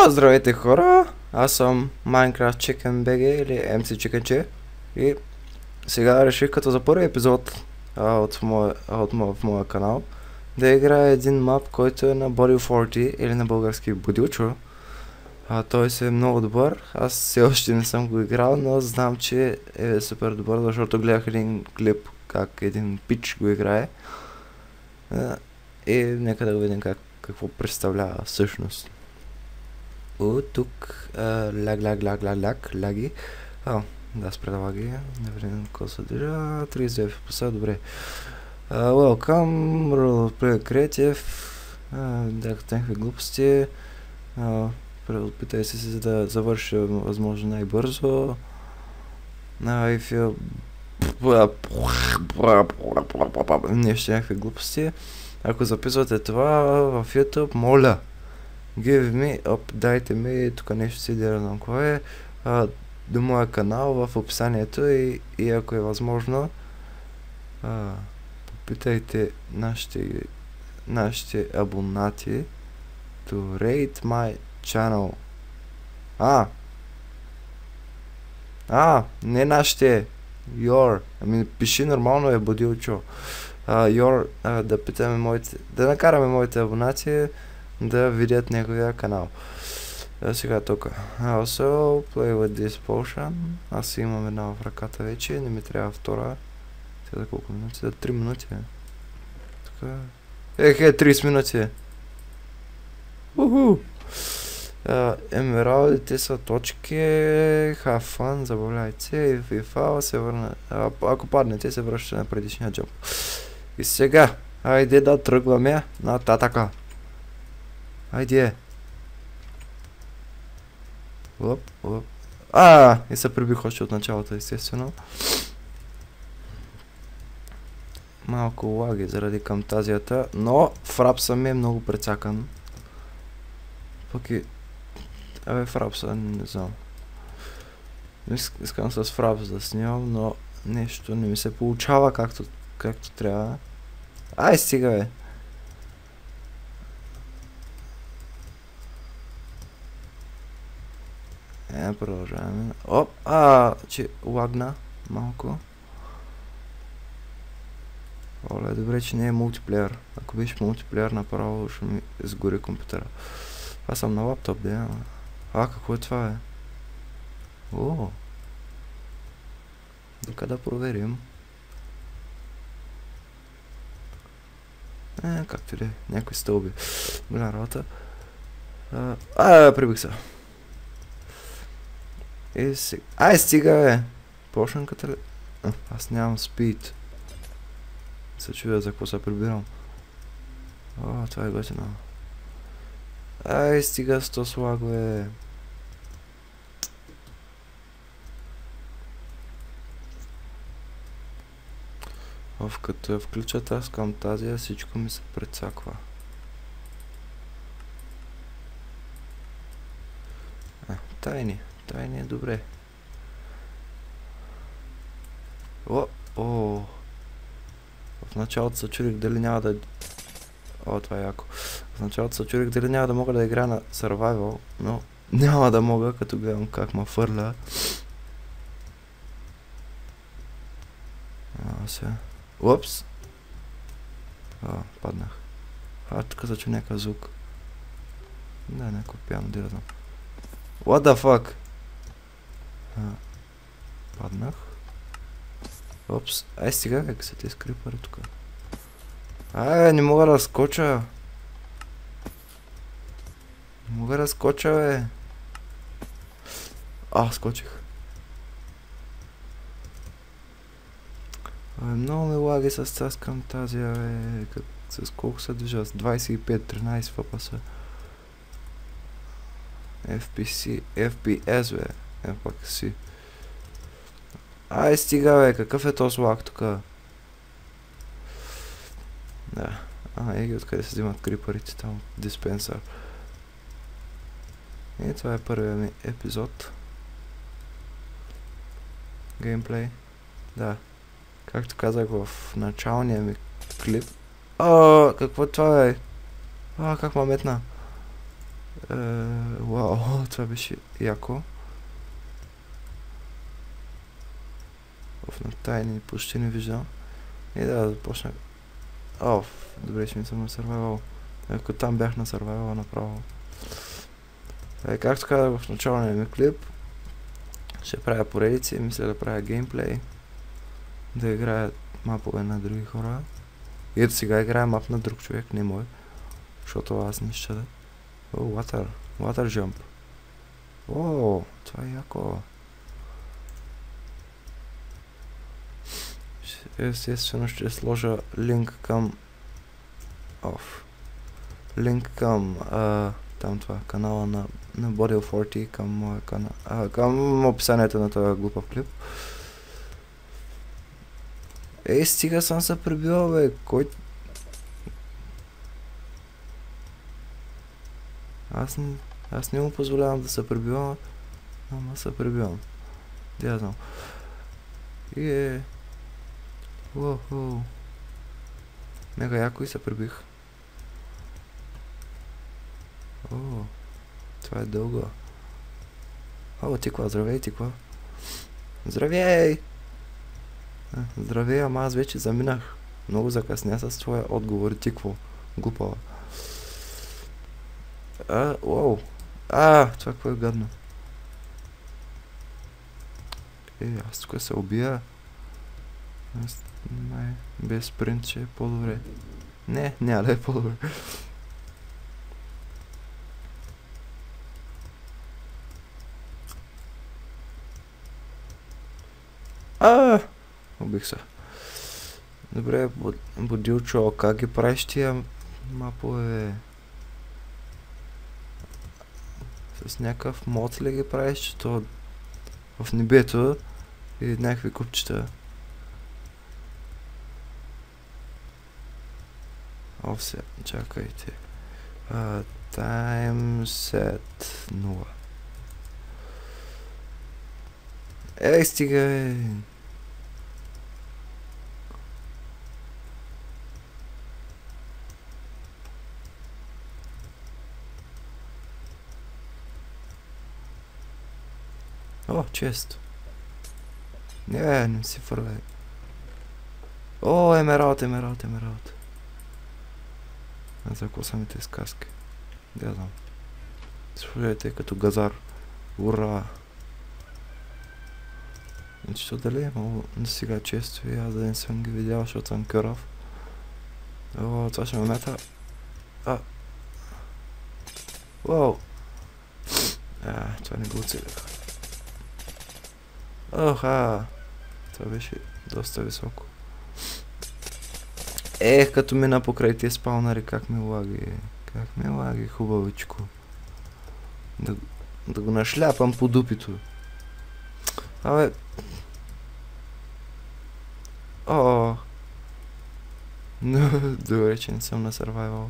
Здравейте хора, аз съм Minecraft Chicken BG или MC Chicken и сега реших като за първи епизод в моя канал да играя един мап, който е на Body 40 или на български Бодилчо. Той си е много добър, аз все още не съм го играл, но знам, че е супер добър, защото гледах един клип как един пич го играе. И нека да го видим какво представлява всъщност. Тук лаги. Да, спре да лаги. Не видим какво съдържа. 39 FPS, добре. Welcome, Roleplay Creative. Дайте някакви глупости. Опитай се за да завърша възможно най-бързо. Нещо някакви глупости. Ако записвате това в YouTube, моля, give me up, дайте ми тук нещо си да знам кое е, до моя канал в описанието и ако е възможно, попитайте нашите абонати to rate my channel. Не нашите, your, ами пиши нормално е Бодилчо. Your, да питаме моите, да накараме моите абонати да видят неговия канал. Сега тук. Also, play with this potion. Аз имам една в ръката вече, не ми трябва втора. Сега за колко минути? За 3 минути. Тук. 30 минути. Уху! Емералдите са точки. Have fun, забавляйте се. И фал се върна. Ако паднете, се връща на предишния джамп. И сега, айде да тръгваме нататъка. Айде. И се прибих още от началото, естествено. Малко лаги заради камтазията, но фрапса ми е много прецакан. Пък и... фрапса, не знам. Искам с фрапс да снимам, но нещо не ми се получава както трябва. Стига бе! Продължаваме. Че лагна малко. Оле, добре, че не е мултиплеер. Ако беше мултиплеер, направо ще ми изгори компютъра. Аз съм на лаптоп, да. Какво е това, бе? Дока да проверим. Както ли, някои стълби. Голяма работа. Прибих се. Стига, бе! Почнаката ли? Аз нямам спид. Се чуя за какво се прибирам. Това е готино. Стига с то слагове. Като я включа аз към тази, всичко ми се прецаква. Тайни е добре. В началото се чудих дали няма да... това е яко. В началото се чудих дали няма да мога да играя на Survival, но няма да мога, като гледам как ма фърля. Упс! Паднах. Тук се чу някакъв звук. Да, някакъв пиано дирано. What the fuck? Паднах. Опс. Стига, как са тези крипъри тук. Не мога да скоча. Не мога да скоча, бе. Скочих. Много ме лаги с тази към тази, бе. С колко се движа? С 25-13 FPS. FPS, бе. Пак си. Стига, бе. Какъв е този лаг тук? Да. Откъде се взимат крипарите там? Диспенсър. И това е първият ми епизод. Геймплей. Да. Както казах в началния ми клип. Какво е това, бе? Как ма метна? Вау, това беше яко. На тайни почти не виждам. И да започна. Добре, че не съм на survival. Ако там бях на survival направо. Както казах в началния ми клип, ще правя поредици, мисля да правя геймплей, да играя мапове на други хора. И ето сега играя мап на друг човек, не мой, защото аз не щада. Water jump. Това е яко. Естествено ще сложа линк към там това канала на Body40 към моя канал, към описанието на този глупав клип. Стига съм се пребивал, бе, кой... Аз не му позволявам да се пребивам, ама се пребивам. Я знам. Мега яко и се пребих. Това е дълго. Тиква, здравей, тиква. Здравей! Здравей, ама аз вече заминах. Много закъсня с твоя отговор, тикво. Глупава. Това какво е гадно. Аз тук се убия. Без спринт ще е по-добре. Не, няма да е по-добре. Убих се. Добре, Бодилчо, как ги правиш тия мапове? С някакъв мод ли ги правиш, че то в небето и някакви купчета? Offset, чакайте. Time set 0. Стига, чест. Не си фърляй. Емералд. За какво са ми тези каски? Да знам. Слушайте, като газар. Ура! Значи то дали е имало сега често и аз да не съм ги видял, защото съм кърав. Това ще ме мета. Това не го оцелях. Това беше доста високо. Като мина покрай тия спаунари, как ми лаги, хубавичко. Да го нашляпам по дупито. Добре, че не съм на survival.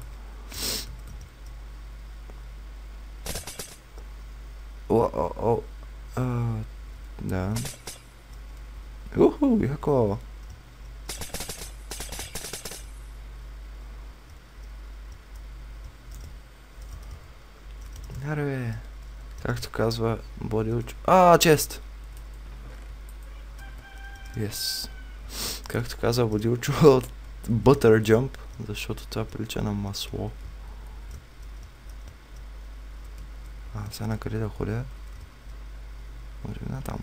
Да. Яко. Аре, както казва Бодилчо. Чест! Yes. Както казва Бодилчо, Butter Jump, защото това прилича на масло. Сега на къде да ходя? Може би на там.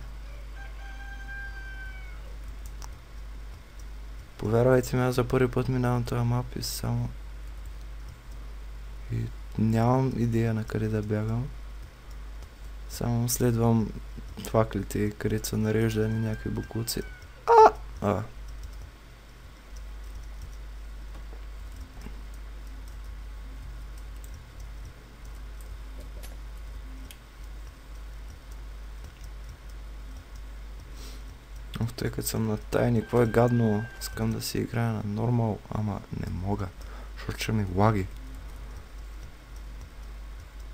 Повярвайте ми, аз за първи път минавам този мап и само... И нямам идея на къде да бягам. Само следвам факлите, където са нареждани някакви буклуци. Тъй като съм на тайни, какво е гадно, искам да си играя на нормал, ама не мога, защото ще ми лаги.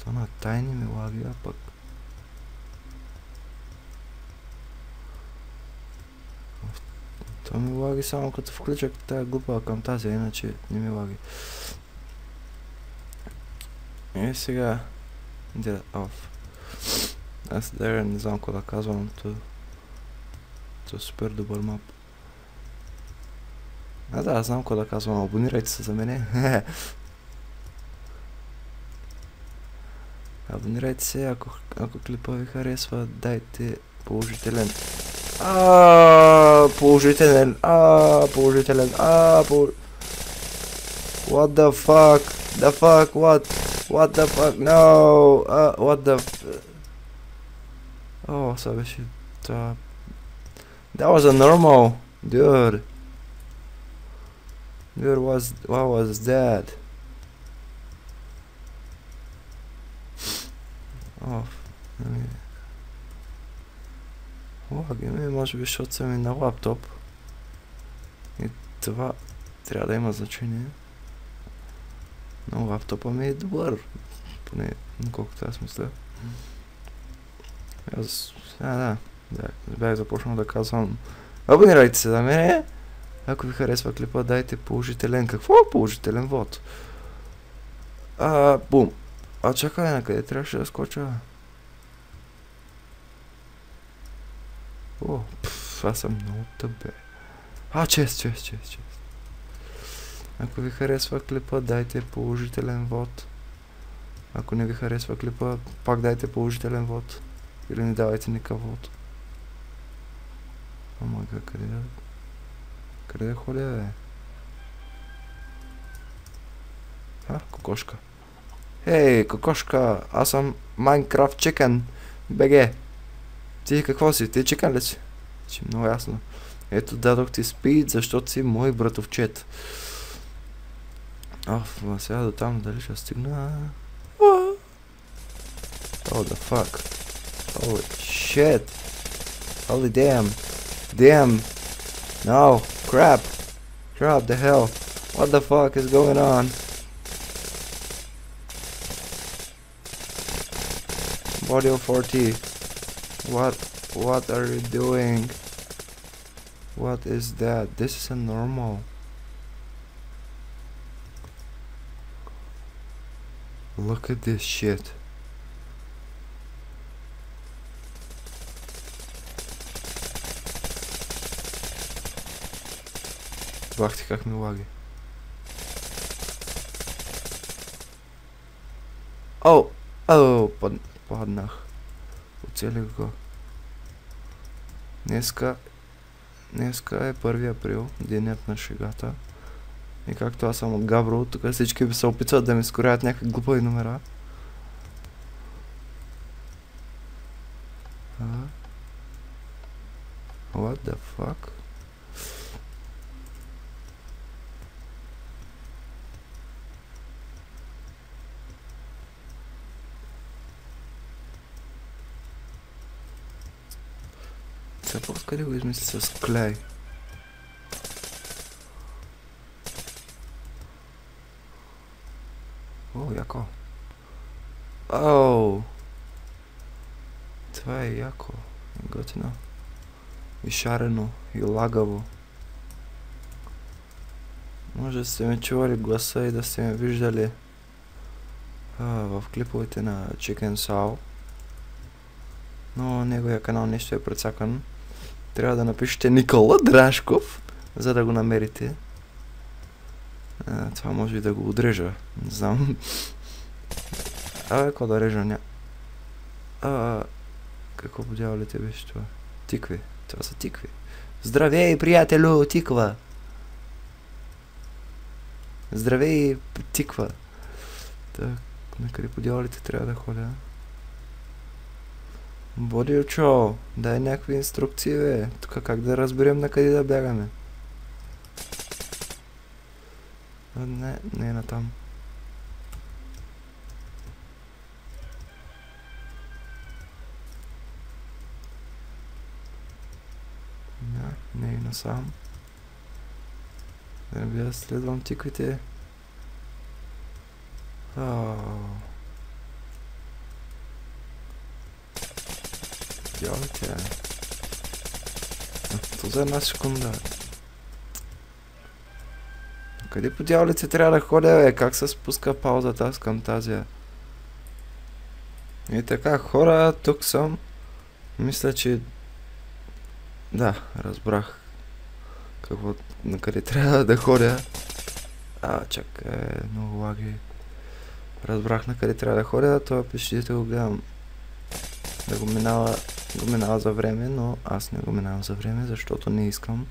То на тайни ми лаги, а пък... То ми лаги само като включа тая глупа към тази, иначе не ми лаги. И сега Get off. Аз даже не знам какво да казвам, то е супер добър мап. Да, знам какво да казвам, абонирайте се за мене. Абонирайте се, ако клипа ви харесва, дайте положителен. Положителен. Положителен. What the fuck? The fuck? What? What the fuck? No! What the това беше... това... That was a normal, dude. Dude, what was that? Лагаме, може би, защото съм и на лаптоп. И това трябва да има значение. Но лаптопа ми е добър. Поне, колкото аз мисля. Бях започнал да казвам. Абонирайте се за мене. Ако ви харесва клипа, дайте положителен. Какво е положителен вод? Бум. Чакай, на къде трябваше да скоча? Аз съм много тъпе. Чест. Ако ви харесва клипа, дайте положителен вод. Ако не ви харесва клипа, пак дайте положителен вод. Или не давайте никакъв вод. Омага, къде да ходя, бе? Кокошка. Хей, кокошка, аз съм Minecraft Chicken. БГ. Ти какво си? Ти чикан ли си? Много ясно. Ето, дадох ти спид, защото си мой братовчет. Сега до там дали ще стигна? Oh the fuck. Holy shit. Holy damn. No. Crap the hell. What the fuck is going on? Body of 40. What are you doing? What is that? This is a normal. Look at this shit. Бах ти как ми лаги. Паднах. Оцелих го. Днеска е 1 април, денят на шегата. И както аз съм от Габрово, тук всички се опитват да ми скоряват някакви глупави номера. What the fuck? Къде го измисли с клей? Яко. Това е яко. Готино. И шарено. И лагаво. Може да сте ме чували гласа и да сте ме виждали в клиповете на Chicken Soul. Но неговия канал нещо е прецакан. Трябва да напишете Никола Драшков, за да го намерите. Това може и да го отрежа. Не знам. Какво да режа? Какво подявалите беше това? Тикви. Това са тикви. Здравей, приятелю, тиква! Здравей, тиква! Так, на къде подявалите трябва да ходя? Бодилчо, дай някакви инструкции, бе. Тук как да разберем на къде да бягаме? Не е натам. Не е насам. Да не би да следвам тиквите. Идеалите, то за една секунда. Къде по дяволите трябва да ходя, бе? Как се спуска паузата аз към тази? И така, хора, тук съм. Мисля, че... Да, разбрах на къде трябва да ходя. Чакай, много лаги. Разбрах на къде трябва да ходя, това пишете го гледам. Да го минава за време, но аз не го минавам за време, защото не искам.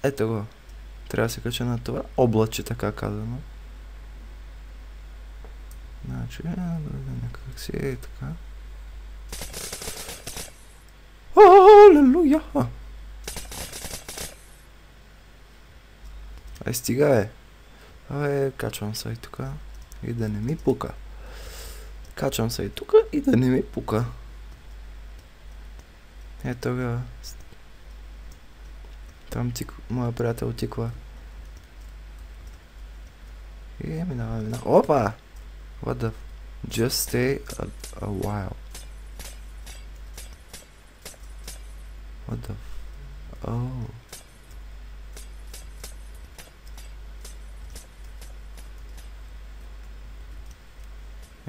Ето го. Трябва да се кача на това облаче, така казано. Значи, някак си е така. Алелуя! Стига качвам се и тука и да не ми пука. Качвам се и тука и да не ми пука. Ето го. Там моя приятел тиква. И минава. Опа! What the... Just stay a while. What the... Oh.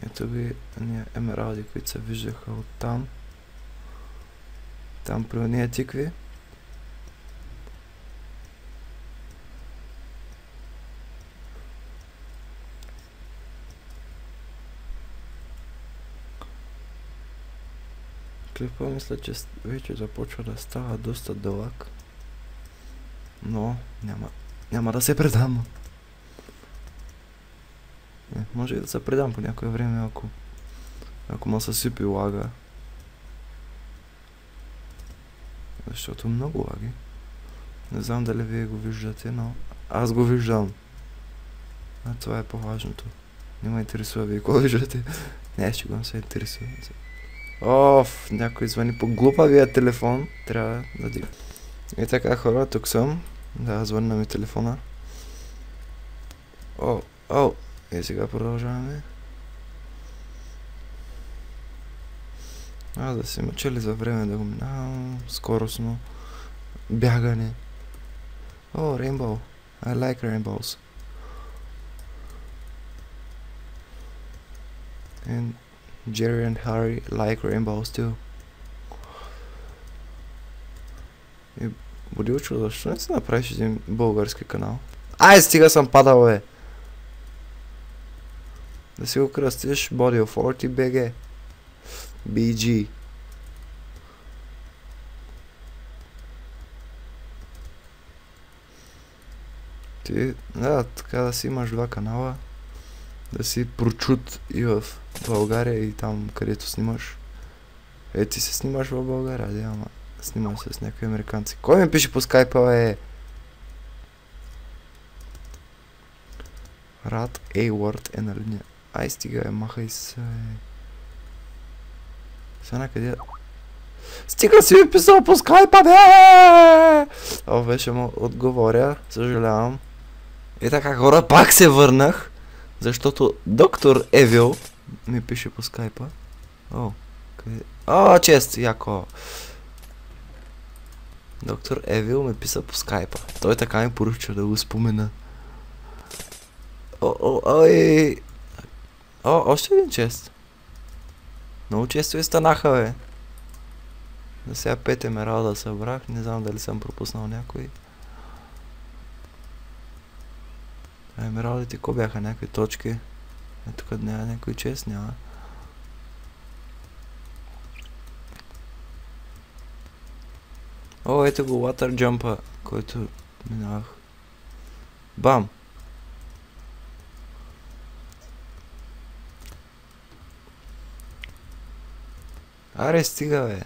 Ето ги емералди, които се виждаха от там. Там при ония тикви. Клипа мисля, че вече започва да става доста дълъг. Но няма да се предам. Може и да се предам по някое време, ако ма съсипи лага. Защото много лаги. Не знам дали вие го виждате, но аз го виждам. Това е по-важното. Не ме интересува вие какво виждате. Не, ще го не се интересува. Някой звъни по глупавия телефон. Трябва да дига. И така, хора, тук съм. Да, звъни на ми телефона. И сега продължаваме. Да се мъчали за време да го минавам. Скоростно. Бягане. Rainbow. I like rainbows. And Jerry and Harry like rainbows too. И Бодилчо, защо не си направиш един български канал? Стига съм падал, бе! Да си го кръстиш Body of Forty BG. BG. Ти, така да си имаш два канала. Да си прочут и в България и там, където снимаш. Ти се снимаш в България, ама снимаш се с някакви американци. Кой ми пише по скайпа, Рад Ейвард е на линия. Стига, махай се. Сега накъде... Стига си ми писал по скайпа, бе! Вече му отговоря, съжалявам. И така, хора, пак се върнах, защото доктор Евил ми пише по скайпа. Къде... чест, яко. Доктор Евил ми писа по скайпа. Той така ми поръча да го спомена. Още един чест. Много често станаха, бе. За сега 5 емералда събрах, не знам дали съм пропуснал някой. Емералдите, ко бяха някакви точки? Тук няма някой чест, няма. Ето го Water Jump-а, който минавах. Бам! Аре, стига, бе!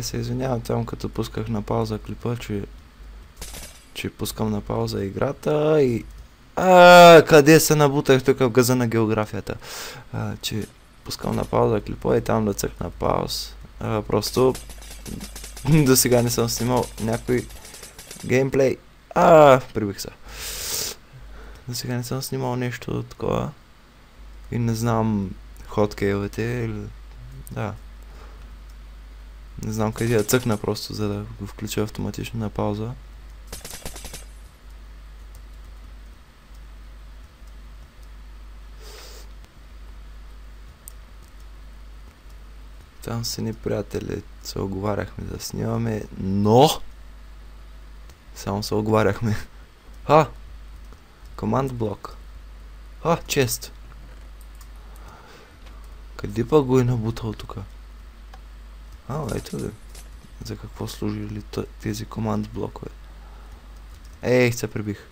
Се извинявам там, като пусках на пауза клипа, че пускам на пауза играта и... къде се набутах тук в газа на географията? Че пускам на пауза клипа и там да цъкна пауз. Просто до сега не съм снимал някой геймплей. Прибих се. До сега не съм снимал нещо такова. И не знам хоткейлите или... Да. Не знам къде я цъкна просто, за да го включа автоматично на пауза. Там с едни приятели се оговаряхме да снимаме, но... Само се оговаряхме. Команд блок. Чест. Къде пък го е набутал тука? Ето да. За какво служили тези команд блокове? Се прибих.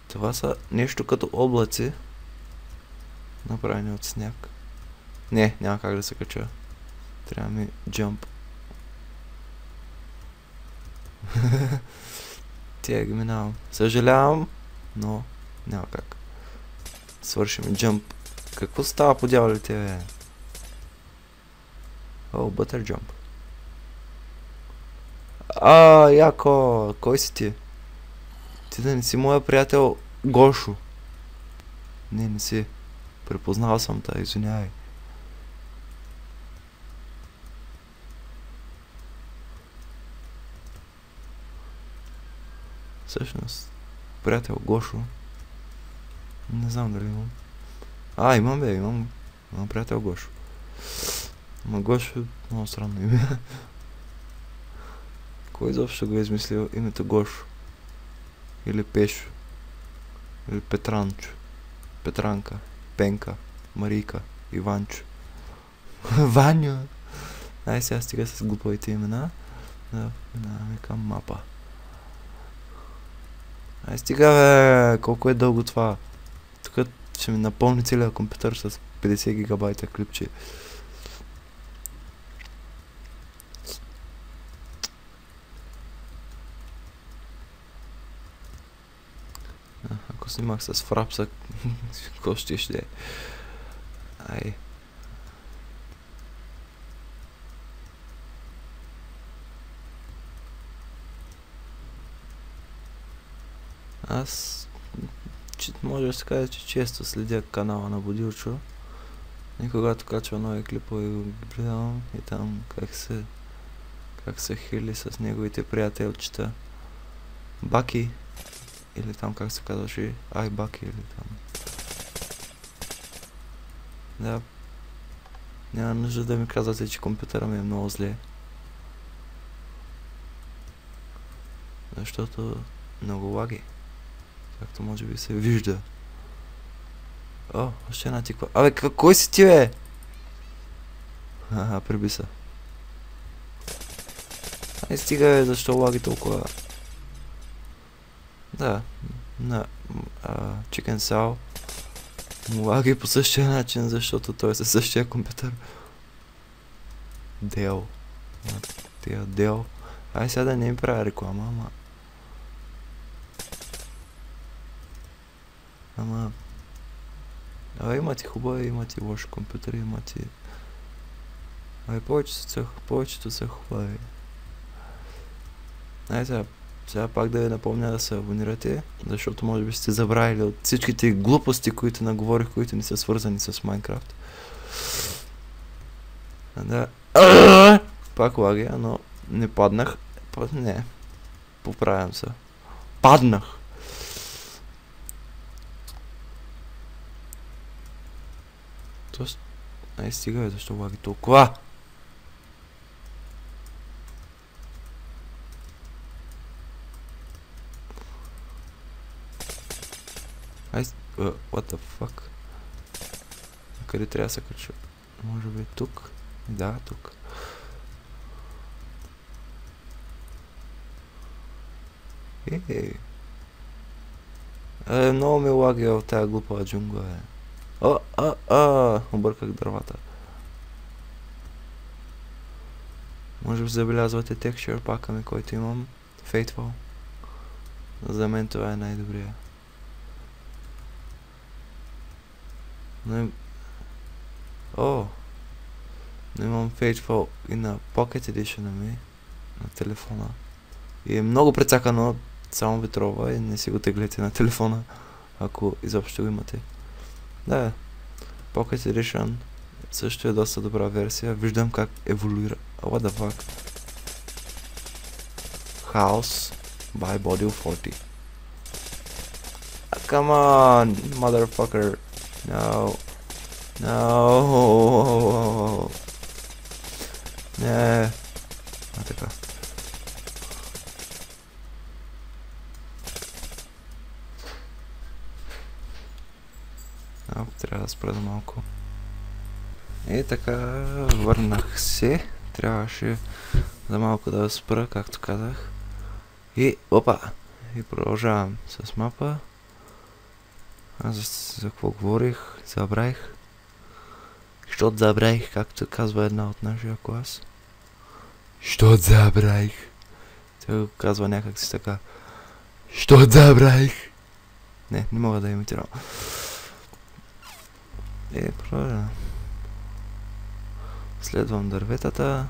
Това са нещо като облаци, направени от сняг. Не, няма как да се кача. Трябва ми джамп. Тя ги минавам. Съжалявам, но няма как. Свършим джамп. Какво става по дяволите, бе? Бътър джамп. Яко! Кой си ти? Ти да не си моя приятел Гошо. Не си. Препознал съм те, извинявай. Всъщност, приятел Гошо. Не знам дали имам. Имам приятел Гошо. Ама Гошо е много странно име. Кой изобщо го е измислил името Гошо? Или Пешо? Или Петранчо? Петранка? Пенка? Марийка? Иванчо? Ваня! Сега стига с глупавите имена. Да, минаваме към мапа. Стига, бе! Колко е дълго това? Тук ще ми напълни целият компютър с 50 гигабайта клипче. Ако снимах с фрапса, какво ще е? Аз може да се каже, че често следя канала на Бодилчо. И когато качва нови клипове го гледам и там как се хили с неговите приятелчета. Баки. Или там как се казваше, Баки или там. Да. Няма нужда да ми казвате, че компютъра ми е много зле. Защото много лаги. Както може би се вижда. Още една тиква. Кой си ти, бе? Приби се. Стига, бе, защо лаги толкова? Да, на Chicken Sal му лаги по същия начин, защото той е със същия компютър. Дел. Дел. Сега да не ми правя реклама, ама... има ти хубави, има ти лоши компютъри, има ти... повечето са хубави. Сега пак да ви напомня да се абонирате, защото може би сте забравили от всичките глупости, които наговорих, които не са свързани с Майнкрафт. Да. Пак лаги, но не паднах. Не. Поправям се. Паднах! Тоест... стига, бе, защо лаги толкова? What the fuck? Къде трябва да се кача? Може би тук? Да, тук. Много ми лаги в тая глупава джунгла, бе. Обърках дървата. Може би забелязвате текстчър пака ми, който имам. Fateful. За мен това е най-добрия. Но имам Fateful и на Pocket Edition ми, на телефона. И е много прецакано, само ветрова и не си го теглете на телефона, ако изобщо го имате. Да, Pocket Edition също е доста добра версия. Виждам как еволюира. What the fuck? House by Body 40. Come on, motherfucker. No. No. Не. А така. Трябва да спра за малко. И така, върнах се. Трябваше за малко да спра, както казах. И, опа! И продължавам с мапа. Аз за какво говорих? Забравих. Защото забравих, както казва една от нашия клас. Защото забравих. Той го казва някак си така. Защото забравих. Не мога да имитирам. Продължавам. Следвам дърветата.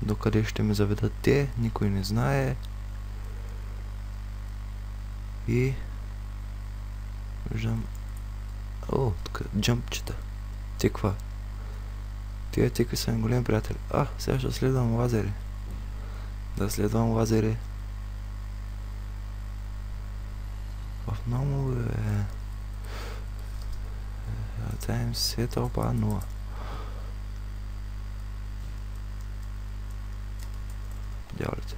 Докъде ще ме заведат те, никой не знае. И виждам... О, тук джъмпчета. Тиква. Тия тикви са ми големи приятели. Сега ще следвам лазери. Да следвам лазери. В много е... Тайм се тълпа 0. Дяволите.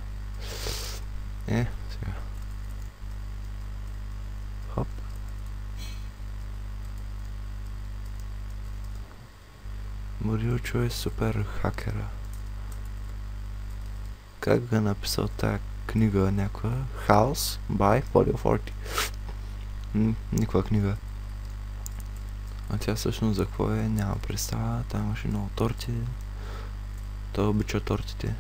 Сега. Хоп. Морилчо е супер хакера. Как го е написал тая книга някаква? House by Body 40. Никаква книга. А тя всъщност за какво е? Няма представа. Там имаше много торти. Той обича тортите.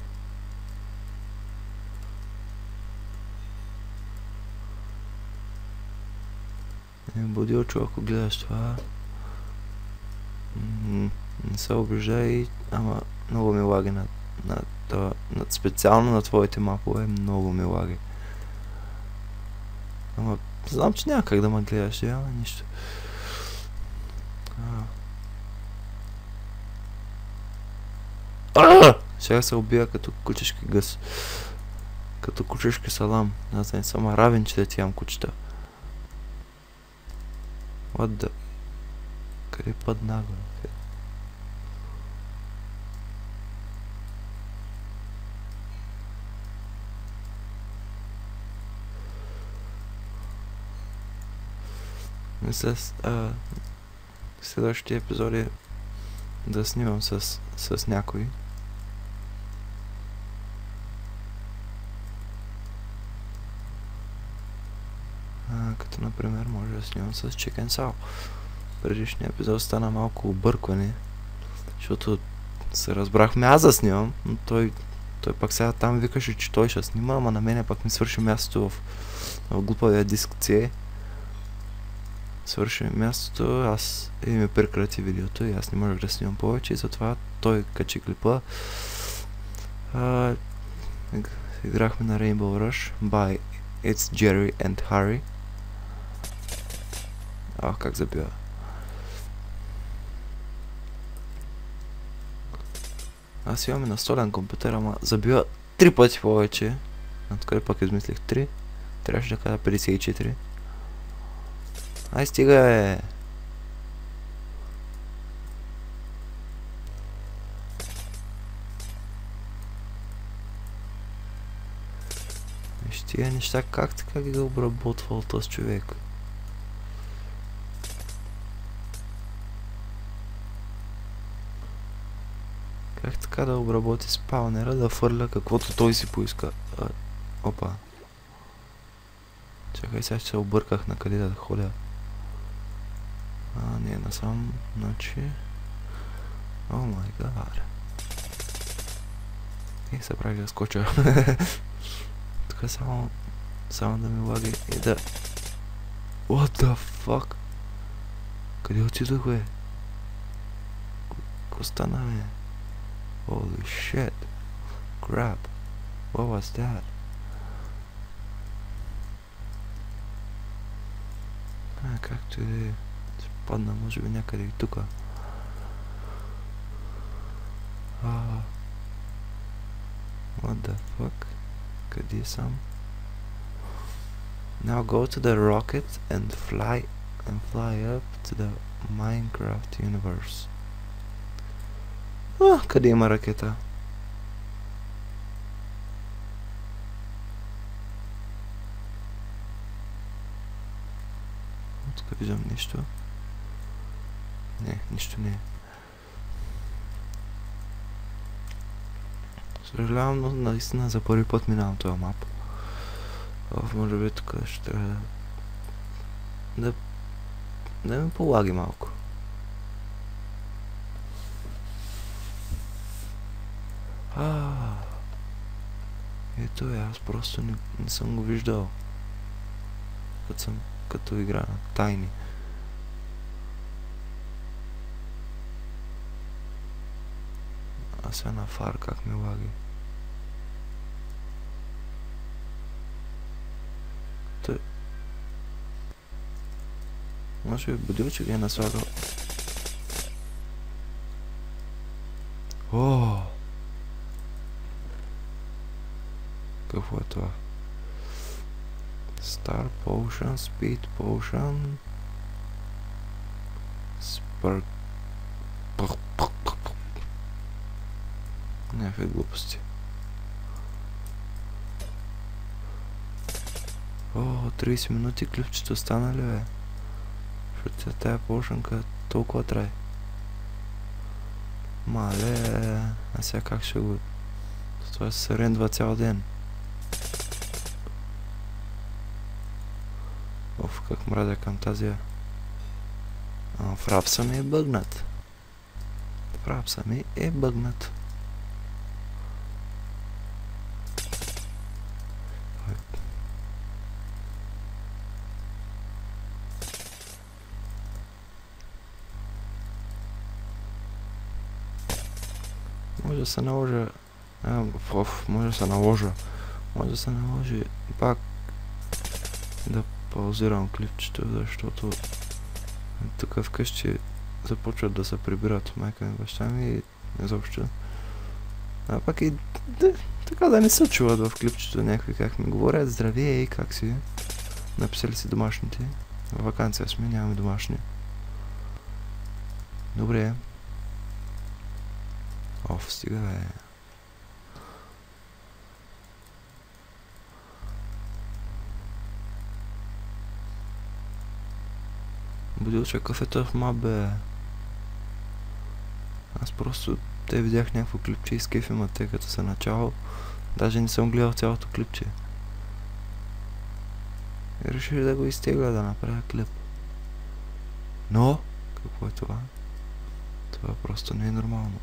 Будилчо, ако гледаш това, не се обиждай, ама много ми лаги специално на твоите мапове, много ми лаги. Ама знам, че няма как да ме гледаш, ама нищо. Сега се убия като кучешки гъс. Като кучешки салам. Аз не съм равен, че да ти имам кучета. What the... Къде падна го? Мисля, следващите епизоди да снимам с някой. Като например може да снимам с Chicken Sal. Предишният епизод стана малко объркване, защото се разбрахме аз да снимам, но той пак сега там викаше, че той ще снима, ама на мене пак ми свърши мястото в глупавия диск C. Свърши мястото, аз и ми прекрати видеото и аз не можех да снимам повече и затова той качи клипа. Играхме на Rainbow Rush by It's Jerry and Harry. Как забива. Аз имаме настолен компютър, ама забива 3 пъти повече. Откъде пък измислих 3? Трябваше да кажа 54. Ай, стига е! Виж тия неща, как така ги да обработвал този човек? Как така да обработи спаунера, да фърля каквото той си поиска? Опа. Чакай, сега ще се обърках на къде да ходя. Не, насам, значи... О май гад. И се прави да скоча. Тук само да ми лаги и да... What the fuck? Къде отидох, бе? Какво стана, бе? Holy shit. Crap. What was that? Както и падна, може би някъде и тука. What the fuck? Къде съм? Now go to the rocket and fly up to the Minecraft universe. Къде има ракета? Тук виждам нищо. Не, нищо не е. Съжалявам, но наистина за първи път минавам този мап. Може би тук ще трябва да ми полаги малко. Ето е, аз просто не съм го виждал. Като игра на тайни. А сега на фар как ми лаги. Може би будилчик е наслагал. Какво е това? Star Potion, Speed Potion, Spark... Някакви глупости. 30 минути ключчето стана ли, бе? Защото тая полшенка толкова трае. Мале, а сега как ще го... Това се рендва цял ден. Как мразя към тази... Фрапса ми е бъгнат. Фрапса ми е бъгнат. Може да се наложа... Може да се наложи пак да паузирам клипчето, защото тук вкъщи започват да се прибират майка ми, баща ми и изобщо. А пак и така да не се чуват в клипчето някакви как ми говорят, здравей, как си? Написали си домашните. В ваканция сме, нямаме домашни. Добре. Стига, бе. Будилче, какъв е този мап, бе? Аз просто те видях някакво клипче и скефи ма те като са начало. Даже не съм гледал цялото клипче. И решили да го изтегля, да направя клип. Но, какво е това? Това просто не е нормално.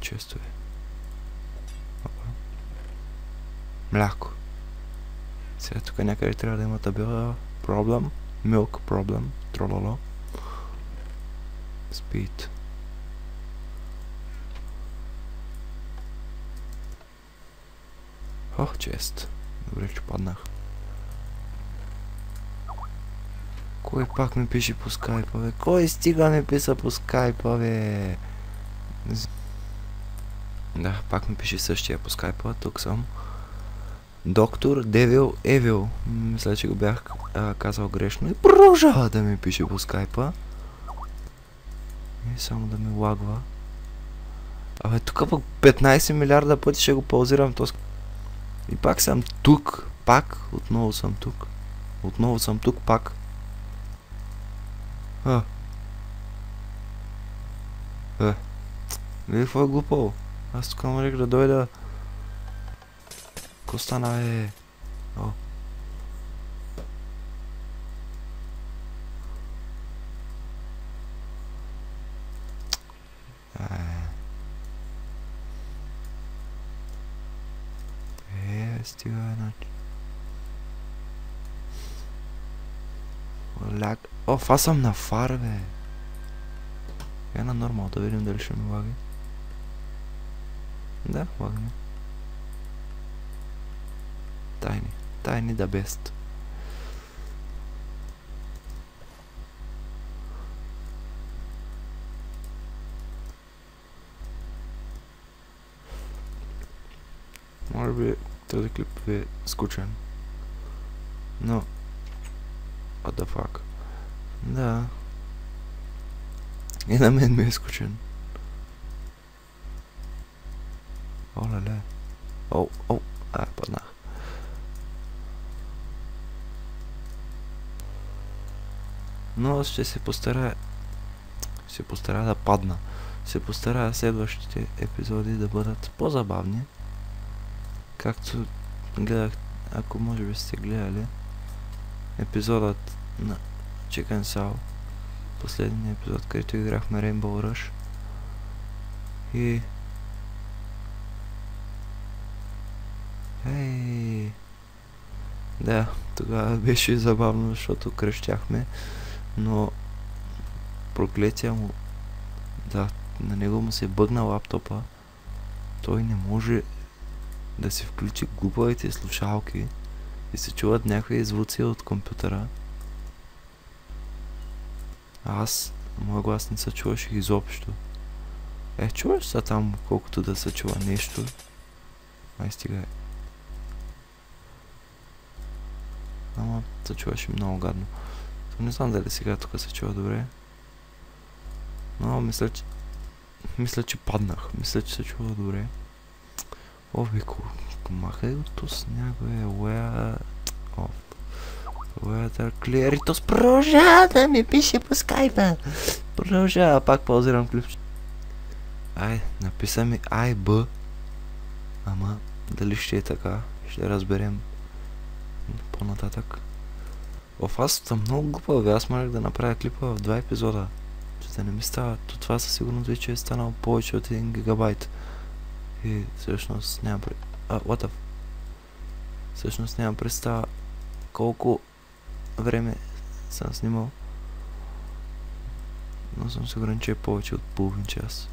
Често е. Мляко. Сега тук някъде трябва да има табела проблем. Milk problem. Трололо. Speed. Чест. Добре, че паднах. Кой пак ми пише по скайпа, бе? Кой стига ми писа по скайпа, бе? Да, пак ми пише същия по скайпа. Тук съм. Доктор Девил Евил. Мисля, че го бях казал грешно. И продължава да ми пише по скайпа. И само да ми лагва. Абе, тук пък 15 милиарда пъти ще го паузирам този. И пак съм тук. Пак. Отново съм тук. Отново съм тук пак. Вие какво е глупо? Аз тук намерих да дойда. Ко стана, е? Стига иначе. Ляг. Аз съм на фар, бе. Я на нормал, да видим дали ще ми лаги. Да, лаги ми. Тайни. Тайни да бест. Може би този клип ви е скучен. Но... What the fuck? Да. И на мен ми е скучен. Оле-ле. Паднах. Но аз ще се постарая да падна. Ще постарая следващите епизоди да бъдат по-забавни. Както гледах, ако може би сте гледали епизодът на Chicken Soul, последния епизод, където играхме Rainbow Rush. И... Да, тогава беше забавно, защото крещяхме, но проклетия му, да, на него му се бъгна лаптопа, той не може да си включи глупавите слушалки и се чуват някакви звуци от компютъра. Моя глас не се чуваше изобщо. Чуваш се там, колкото да се чува нещо. Стига. Ама се чуваше много гадно. Не знам дали сега тук се чува добре. Но мисля, че паднах. Мисля, че се чува добре. Вико, махай го то с някое Weather clear. И то продължава да ми пише по скайпа. Продължава, пак паузирам клипче. Написа ми IB. Ама, дали ще е така? Ще разберем по-нататък. Аз съм много глупав, аз можех да направя клипа в 2 епизода. Че да не ми става. Това със сигурност вече е станало повече от 1 гигабайт. И всъщност нямам Всъщност нямам представа колко време съм снимал. Но съм сигурен, че е повече от половин час.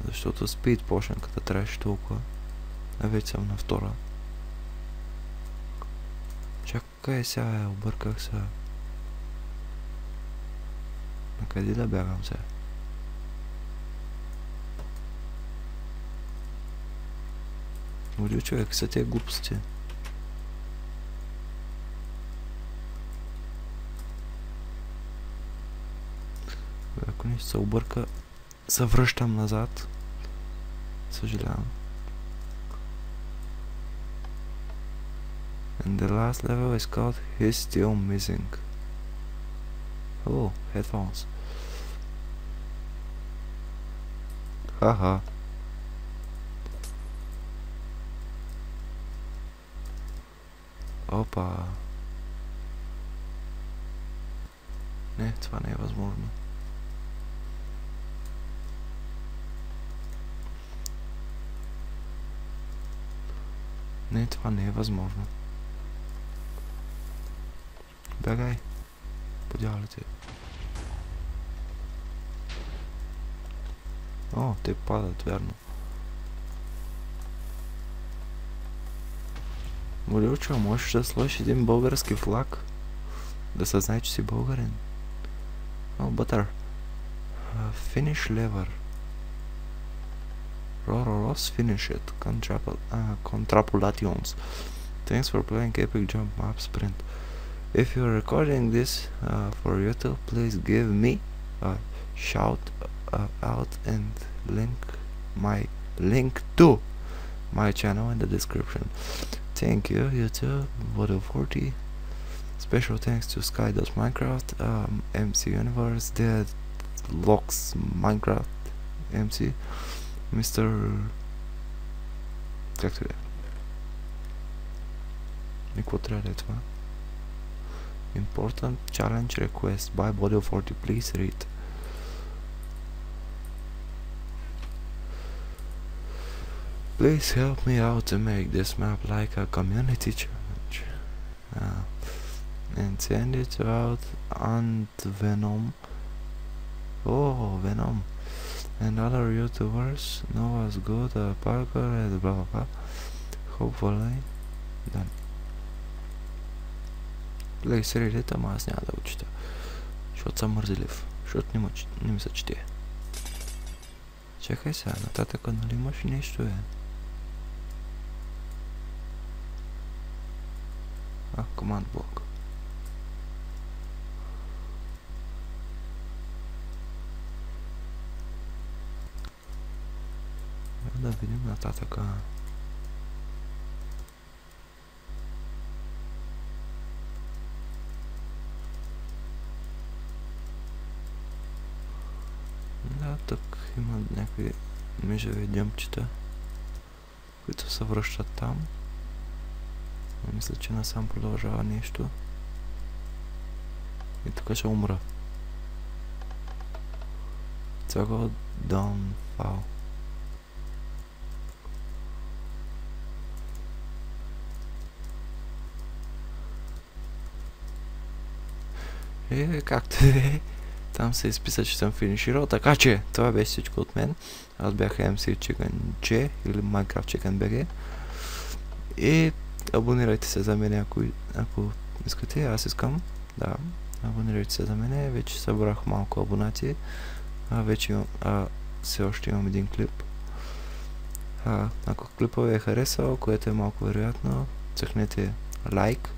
Защото спид почнаката трябваше толкова. А вече съм на втора. Чакай сега, обърках се. На къде да бягам сега? Лудил човек, са тия глупости. Ако нещо се обърка, се връщам назад. Съжалявам. And the last level is called He's Still Missing. Oh, headphones. Haha. Опа. Не, това не е възможно. Не, това не е възможно. Бягай. По дяволите. О, те падат, вярно. Молючо, можеш да сложиш един български флаг? Да се знае, че си българин. Oh, butter. Finish lever. Roros, finish it. Contrapolations. Thanks for playing Epic Jump Map Sprint. If you're recording this for YouTube, please give me a shout out and link to my channel in the description. Thank you, YouTube, Vodil40. Special thanks to Skydos Minecraft, MC Universe, Dead Locks Minecraft, MC, Mr. Както е? И какво трябва да е това? Important challenge request by Vodil40, please read. Please help me out to make this map like a community challenge. And send it out and Venom. Oh, Venom. And other YouTubers know as good Parker and blah blah blah. Hopefully done. Гледай сериалите, ама аз няма да го чета. Защото съм мързелив. Защото не ми се чете. Чакай сега, нататък нали имаш нещо команд блок. Да видим нататък. Да, тук има някакви межеви дъмчета, които се връщат там. Но мисля, че насам продължава нещо. И тук ще умра. Toggle downfall. Както е. Там се изписа, че съм финиширал. Така че, това беше всичко от мен. Аз бях MC Chicken J или Minecraft Chicken BG. И абонирайте се за мен, ако искате. Аз искам. Да, абонирайте се за мен. Вече събрах малко абонати. Вече имам, все още имам един клип. Ако клипът ви е харесал, което е малко вероятно, цъкнете лайк.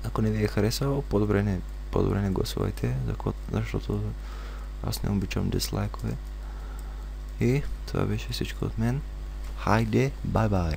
Ако не ви е харесал, по-добре не гласувайте, защото аз не обичам дизлайкове. И това беше всичко от мен. Хайде, бай-бай!